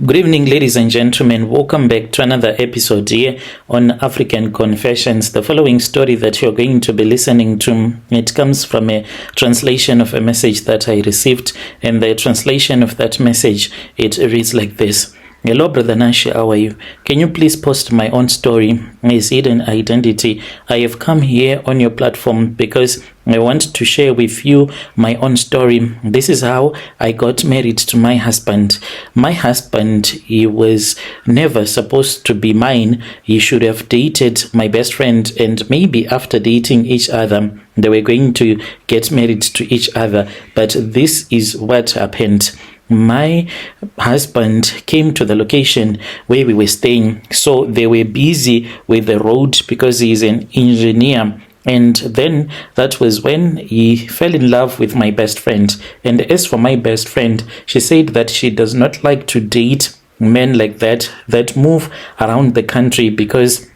Good evening, ladies and gentlemen. Welcome back to another episode here on African Confessions. The following story that you're going to be listening to, it comes from a translation of a message that I received, and the translation of that message, it reads like this. Hello, Brother Nashi, how are you? Can you please post my own story, His Hidden Identity? I have come here on your platform because I want to share with you my own story. This is how I got married to my husband. My husband, he was never supposed to be mine. He should have dated my best friend, and maybe after dating each other, they were going to get married to each other. But this is what happened. My husband came to the location where we were staying, so they were busy with the road because he's an engineer. And then that was when he fell in love with my best friend. And as for my best friend, she said that she does not like to date men like that move around the country, because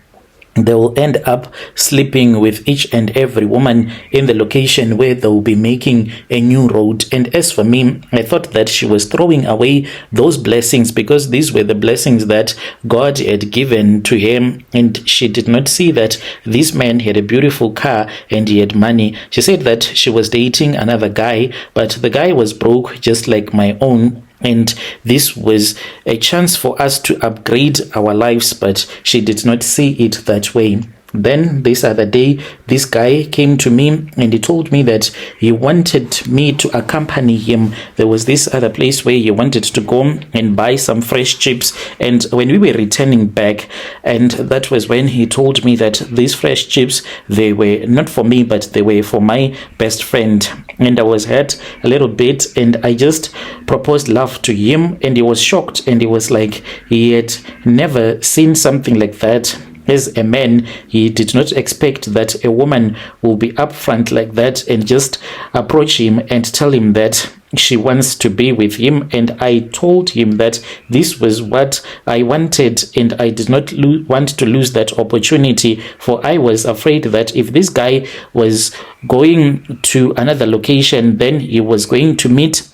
they will end up sleeping with each and every woman in the location where they will be making a new road. And as for me, I thought that she was throwing away those blessings, because these were the blessings that God had given to him, and she did not see that this man had a beautiful car and he had money. She said that she was dating another guy, but the guy was broke just like my own. And this was a chance for us to upgrade our lives, but she did not see it that way. Then this other day, this guy came to me and he told me that he wanted me to accompany him. There was this other place where he wanted to go and buy some fresh chips. And when we were returning back, and that was when he told me that these fresh chips, they were not for me, but they were for my best friend. And I was hurt a little bit, and I just proposed love to him, and he was shocked, and he was like, he had never seen something like that. As a man, he did not expect that a woman will be upfront like that and just approach him and tell him that she wants to be with him. And I told him that this was what I wanted, and I did not want to lose that opportunity, for I was afraid that if this guy was going to another location, then he was going to meet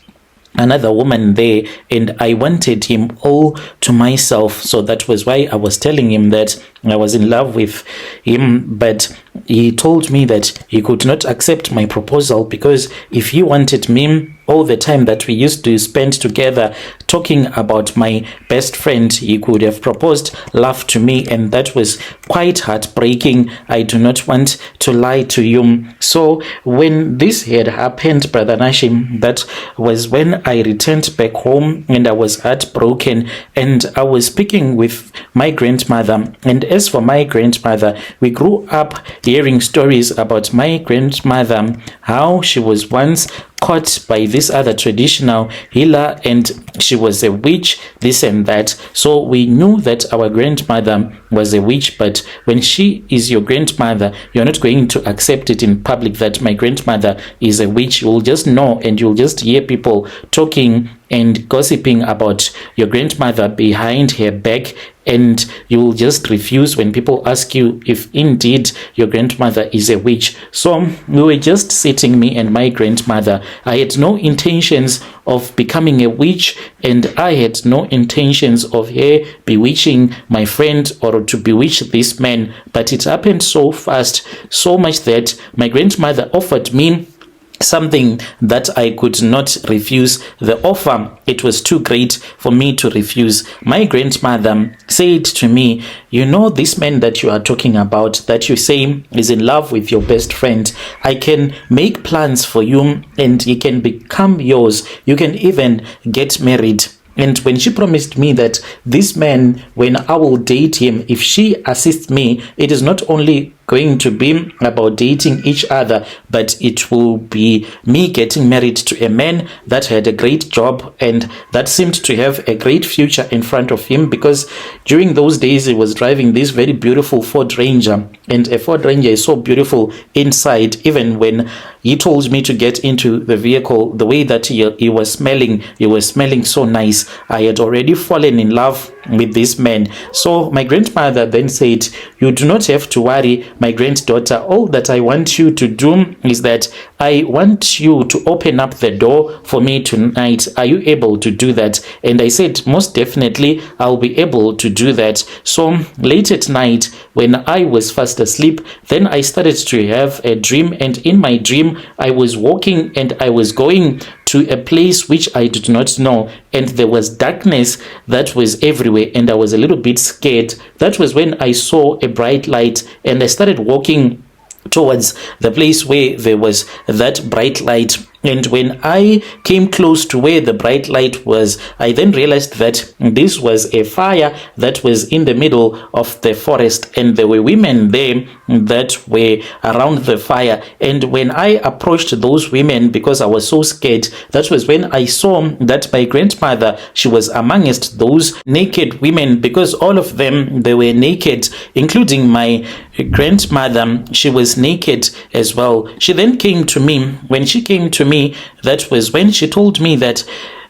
another woman there, and I wanted him all to myself. So that was why I was telling him that I was in love with him. But he told me that he could not accept my proposal, because if he wanted me all the time that we used to spend together talking about my best friend, he could have proposed love to me, and that was quite heartbreaking. I do not want to lie to you. So when this had happened, Brother Nashim, that was when I returned back home, and I was heartbroken, and I was speaking with my grandmother. And as for my grandmother, we grew up hearing stories about my grandmother, how she was once caught by this other traditional healer, and she was a witch, this and that. So we knew that our grandmother was a witch. But when she is your grandmother, you're not going to accept it in public that my grandmother is a witch. You'll just know, and you'll just hear people talking and gossiping about your grandmother behind her back, and you will just refuse when people ask you if indeed your grandmother is a witch. So we were just sitting, me and my grandmother. I had no intentions of becoming a witch, and I had no intentions of her bewitching my friend or to bewitch this man. But it happened so fast, so much that my grandmother offered me something that I could not refuse. The offer, it was too great for me to refuse. My grandmother said to me, you know, this man that you are talking about, that you say is in love with your best friend, I can make plans for you, and he can become yours. You can even get married. And when she promised me that this man, when I will date him, if she assists me, it is not only going to be about dating each other, but it will be me getting married to a man that had a great job and that seemed to have a great future in front of him, because during those days he was driving this very beautiful Ford Ranger, and a Ford Ranger is so beautiful inside. Even when he told me to get into the vehicle, the way that he was smelling so nice. I had already fallen in love with this man. So my grandmother then said, you do not have to worry, my granddaughter, all that I want you to do is that I want you to open up the door for me tonight. Are you able to do that? And I said, most definitely, I'll be able to do that. So late at night, when I was fast asleep, then I started to have a dream. And in my dream, I was walking and I was going to a place which I did not know, and there was darkness that was everywhere, and I was a little bit scared. That was when I saw a bright light, and I started walking towards the place where there was that bright light. And when I came close to where the bright light was, I then realized that this was a fire that was in the middle of the forest, and there were women there that were around the fire. And when I approached those women, because I was so scared, that was when I saw that my grandmother, she was amongst those naked women, because all of them, they were naked, including my grandmother. She was naked as well. She then came to me. When she came to me, that was when she told me that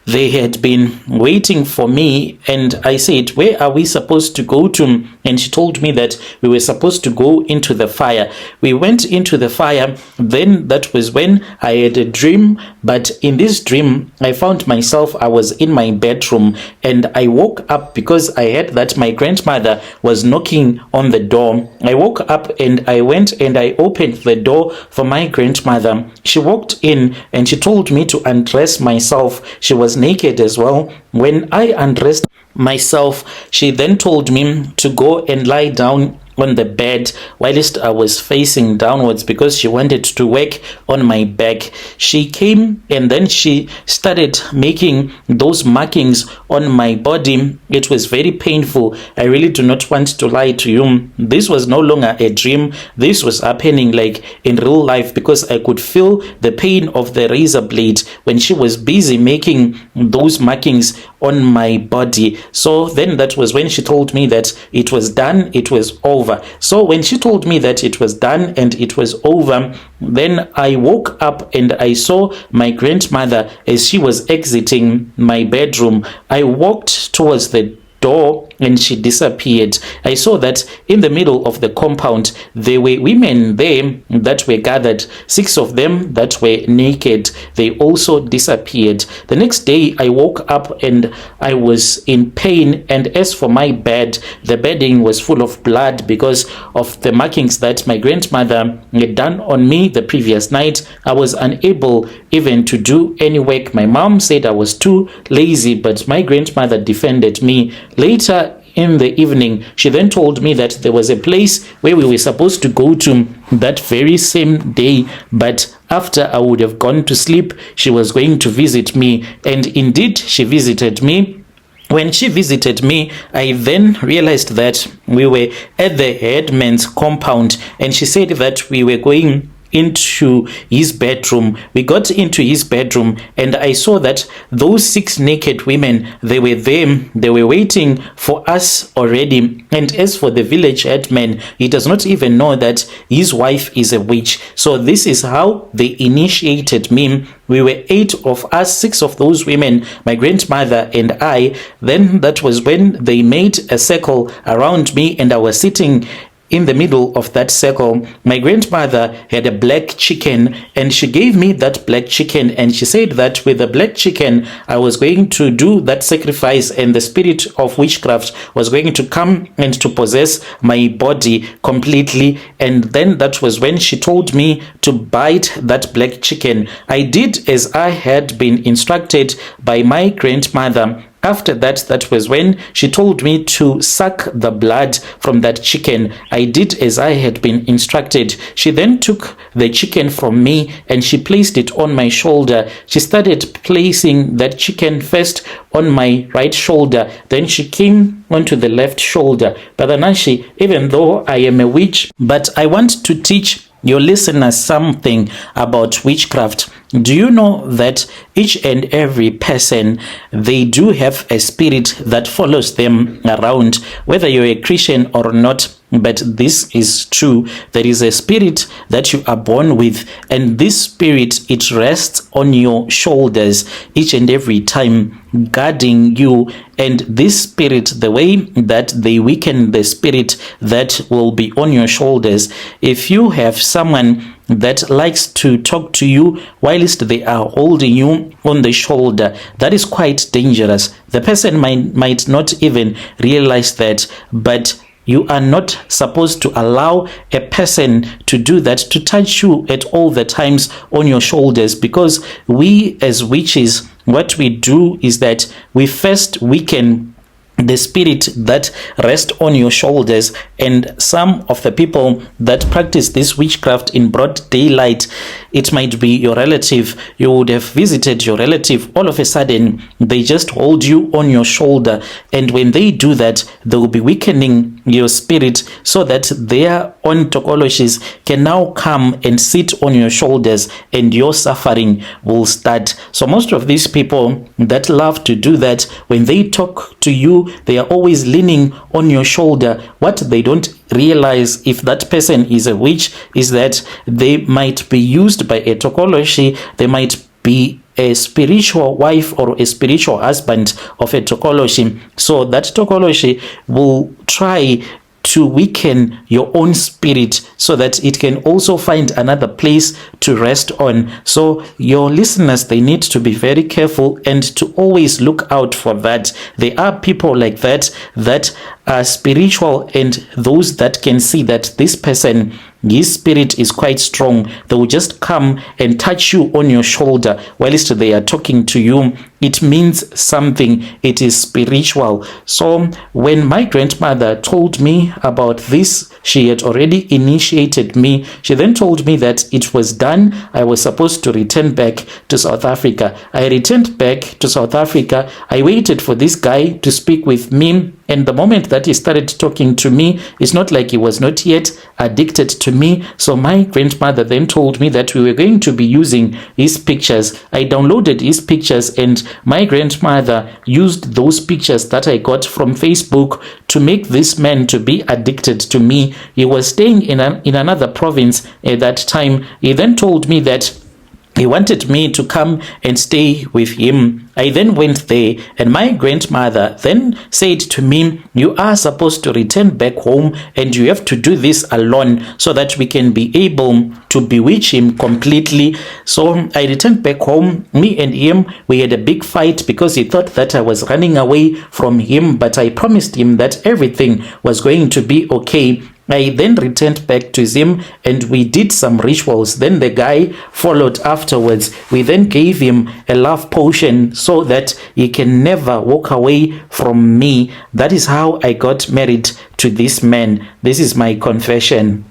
they had been waiting for me, and I said, where are we supposed to go to? And she told me that we were supposed to go into the fire. We went into the fire. Then that was when I had a dream, but in this dream I found myself, I was in my bedroom, and I woke up because I heard that my grandmother was knocking on the door. I woke up and I went and I opened the door for my grandmother. She walked in and she told me to undress myself. She was naked as well. When I undressed myself, she then told me to go and lie down on the bed whilst I was facing downwards, because she wanted to work on my back. She came and then she started making those markings on my body. It was very painful. I really do not want to lie to you. This was no longer a dream. This was happening like in real life, because I could feel the pain of the razor blade when she was busy making those markings on my body. So then that was when she told me that it was done, it was over. So when she told me that it was done and it was over, then I woke up and I saw my grandmother as she was exiting my bedroom. I walked towards the door and she disappeared. I saw that in the middle of the compound there were women there that were gathered, 6 of them that were naked. They also disappeared. The next day I woke up and I was in pain, and as for my bed, the bedding was full of blood because of the markings that my grandmother had done on me the previous night. I was unable even to do any work. My mom said I was too lazy, but my grandmother defended me. Later in the evening, she then told me that there was a place where we were supposed to go to that very same day, but after I would have gone to sleep, she was going to visit me. And indeed, she visited me. When she visited me, I then realized that we were at the headman's compound, and she said that we were going into his bedroom. We got into his bedroom and I saw that those 6 naked women, they were there. They were waiting for us already. And as for the village headman, he does not even know that his wife is a witch. So this is how they initiated me. We were 8 of us, 6 of those women, my grandmother and I. Then that was when they made a circle around me and I was sitting in the middle of that circle. My grandmother had a black chicken and she gave me that black chicken, and she said that with the black chicken I was going to do that sacrifice and the spirit of witchcraft was going to come and to possess my body completely. And then that was when she told me to bite that black chicken. I did as I had been instructed by my grandmother. After that, that was when she told me to suck the blood from that chicken. I did as I had been instructed. She then took the chicken from me and she placed it on my shoulder. She started placing that chicken first on my right shoulder. Then she came onto the left shoulder. But Nashi, even though I am a witch, but I want to teach your listeners something about witchcraft. Do you know that each and every person, they do have a spirit that follows them around, whether you're a Christian or not? but this is true. There is a spirit that you are born with, and this spirit, it rests on your shoulders each and every time, guarding you. And this spirit, the way that they weaken the spirit that will be on your shoulders, if you have someone that likes to talk to you whilst they are holding you on the shoulder, that is quite dangerous. The person might not even realize that, but you are not supposed to allow a person to do that, to touch you at all the times on your shoulders, because we as witches, what we do is that we first weaken the spirit that rests on your shoulders. And some of the people that practice this witchcraft in broad daylight, it might be your relative. You would have visited your relative, all of a sudden they just hold you on your shoulder, and when they do that, they will be weakening your spirit so that their own tokoloshis can now come and sit on your shoulders, and your suffering will start. So most of these people that love to do that, when they talk to you, they are always leaning on your shoulder. What they don't realize, if that person is a witch, is that they might be used by a tokoloshi. They might be a spiritual wife or a spiritual husband of a tokoloshi. So that tokoloshi will try to weaken your own spirit so that it can also find another place to rest on. So your listeners, they need to be very careful and to always look out for that. There are people like that are spiritual, and those that can see that this person, his spirit is quite strong, they will just come and touch you on your shoulder whilst they are talking to you. It means something. It is spiritual. So when my grandmother told me about this, she had already initiated me. She then told me that it was done. I was supposed to return back to South Africa. I returned back to South Africa. I waited for this guy to speak with me. And the moment that he started talking to me, it's not like he was not yet addicted to me. So my grandmother then told me that we were going to be using his pictures. I downloaded his pictures, and my grandmother used those pictures that I got from Facebook to make this man to be addicted to me. He was staying in another province at that time. He then told me that he wanted me to come and stay with him. I then went there, and my grandmother then said to me, you are supposed to return back home, and you have to do this alone so that we can be able to bewitch him completely. So I returned back home. Me and him, we had a big fight because he thought that I was running away from him, but I promised him that everything was going to be okay. I then returned back to him, and we did some rituals. Then the guy followed afterwards. We then gave him a love potion so that he can never walk away from me. That is how I got married to this man. This is my confession.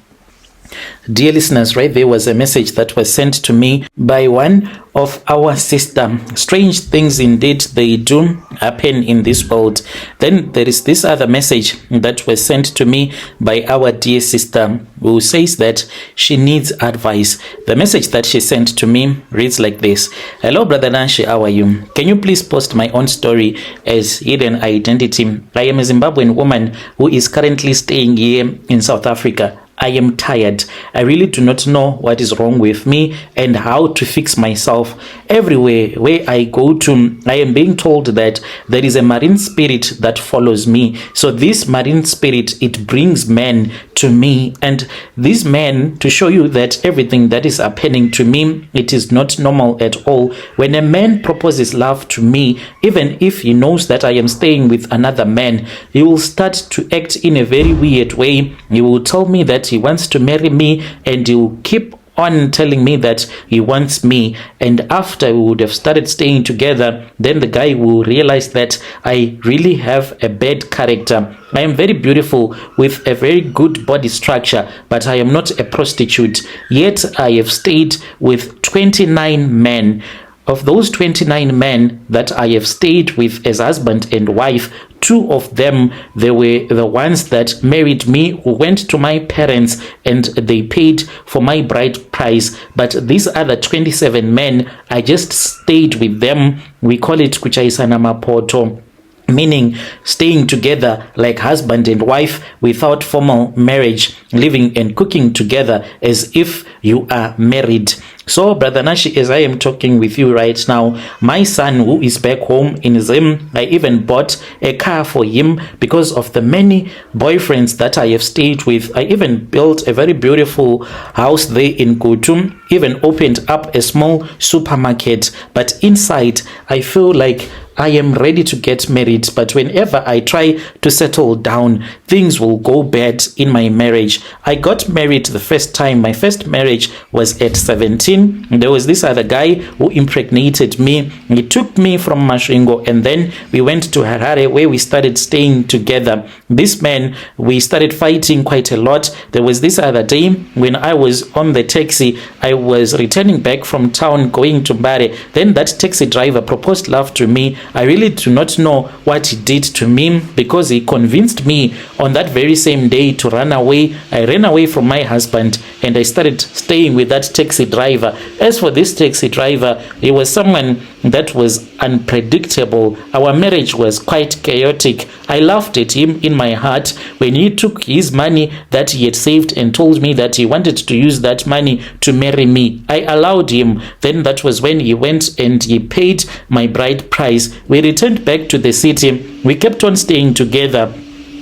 Dear listeners, right there was a message that was sent to me by one of our sister. Strange things indeed they do happen in this world. Then there is this other message that was sent to me by our dear sister, who says that she needs advice. The message that she sent to me reads like this. Hello brother Nanshi, how are you? Can you please post my own story as hidden identity? I am a Zimbabwean woman who is currently staying here in South Africa. I am tired. I really do not know what is wrong with me and how to fix myself. Everywhere where I go to, I am being told that there is a marine spirit that follows me. So this marine spirit, it brings men to me, and these men, to show you that everything that is happening to me, it is not normal at all. When a man proposes love to me, even if he knows that I am staying with another man, he will start to act in a very weird way. He will tell me that he wants to marry me, and he will keep on telling me that he wants me. And after we would have started staying together, then the guy will realize that I really have a bad character. I am very beautiful with a very good body structure, but I am not a prostitute. Yet I have stayed with 29 men. Of those 29 men that I have stayed with as husband and wife, 2 of them, they were the ones that married me, who went to my parents and they paid for my bride price. But these other 27 men, I just stayed with them. We call it Kuchaisana Mapoto. meaning staying together like husband and wife without formal marriage, living and cooking together as if you are married. So, Brother Nashi, as I am talking with you right now, my son who is back home in Zim, I even bought a car for him because of the many boyfriends that I have stayed with. I even built a very beautiful house there in Kutum, even opened up a small supermarket, but inside I feel like I am ready to get married, but whenever I try to settle down, things will go bad in my marriage. I got married the first time. My first marriage was at 17. There was this other guy who impregnated me. He took me from Mashingo, and then we went to Harare where we started staying together. This man, we started fighting quite a lot. There was this other day when I was on the taxi. I was returning back from town going to Mbare. Then that taxi driver proposed love to me. I really do not know what he did to me, because he convinced me on that very same day to run away. I ran away from my husband and I started staying with that taxi driver. As for this taxi driver, he was someone that was unpredictable. Our marriage was quite chaotic. I laughed at him in my heart when he took his money that he had saved and told me that he wanted to use that money to marry me. I allowed him. Then that was when he went and he paid my bride price. We returned back to the city. We kept on staying together.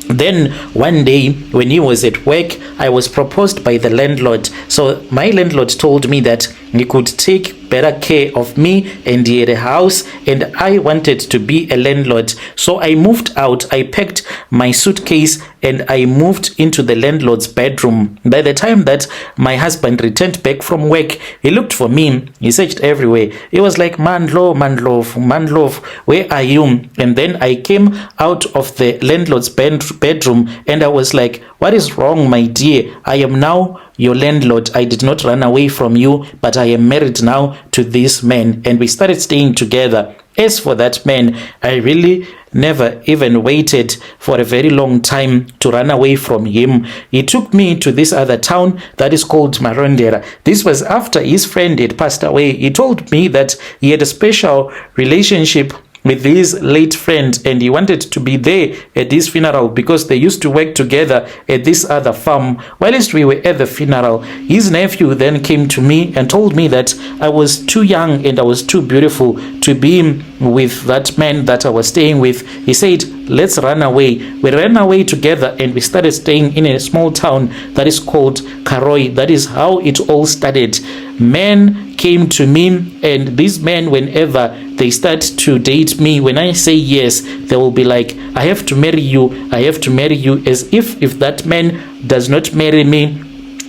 Then one day when he was at work, I was proposed by the landlord. So my landlord told me that he could take better care of me, and he had a house, and I wanted to be a landlord. So I moved out. I packed my suitcase and I moved into the landlord's bedroom. By the time that my husband returned back from work, he looked for me. He searched everywhere. He was like, Manlove, where are you? And then I came out of the landlord's bedroom and I was like, what is wrong, my dear? I am now your landlord. I did not run away from you, but I am married now to this man. And we started staying together. As for that man, I really never even waited for a very long time to run away from him. He took me to this other town that is called Marondera. This was after his friend had passed away. He told me that he had a special relationship with his late friend and he wanted to be there at his funeral because they used to work together at this other farm. Whilst we were at the funeral, his nephew then came to me and told me that I was too young and I was too beautiful to be with that man that I was staying with. He said, let's run away. We ran away together and we started staying in a small town that is called Karoi. That is how it all started. Men came to me, and these men, whenever they start to date me, when I say yes, they will be like, I have to marry you, I have to marry you, as if that man does not marry me,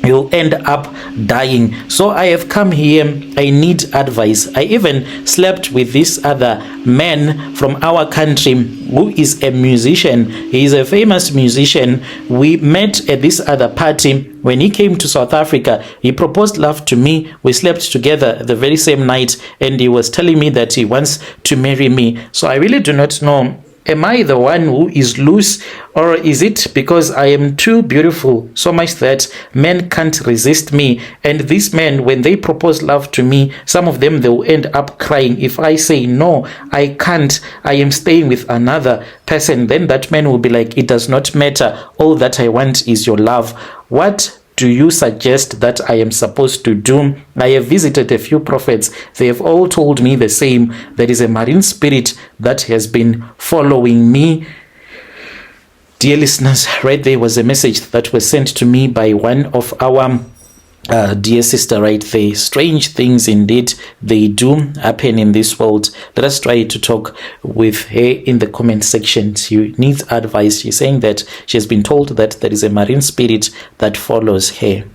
you'll end up dying. So I have come here. I need advice. I even slept with this other man from our country who is a musician. He is a famous musician. We met at this other party. When he came to South Africa, he proposed love to me. We slept together the very same night, and he was telling me that he wants to marry me. So I really do not know. Am I the one who is loose, or is it because I am too beautiful so much that men can't resist me? And these men, when they propose love to me, some of them, they will end up crying. If I say, no, I can't, I am staying with another person, then that man will be like, it does not matter. All that I want is your love. What do you suggest that I am supposed to do? I have visited a few prophets. They have all told me the same. There is a marine spirit that has been following me. Dear listeners, right there was a message that was sent to me by one of our dear sister right there. Strange things indeed, they do happen in this world. Let us try to talk with her in the comment section. She needs advice. She's saying that she has been told that there is a marine spirit that follows her.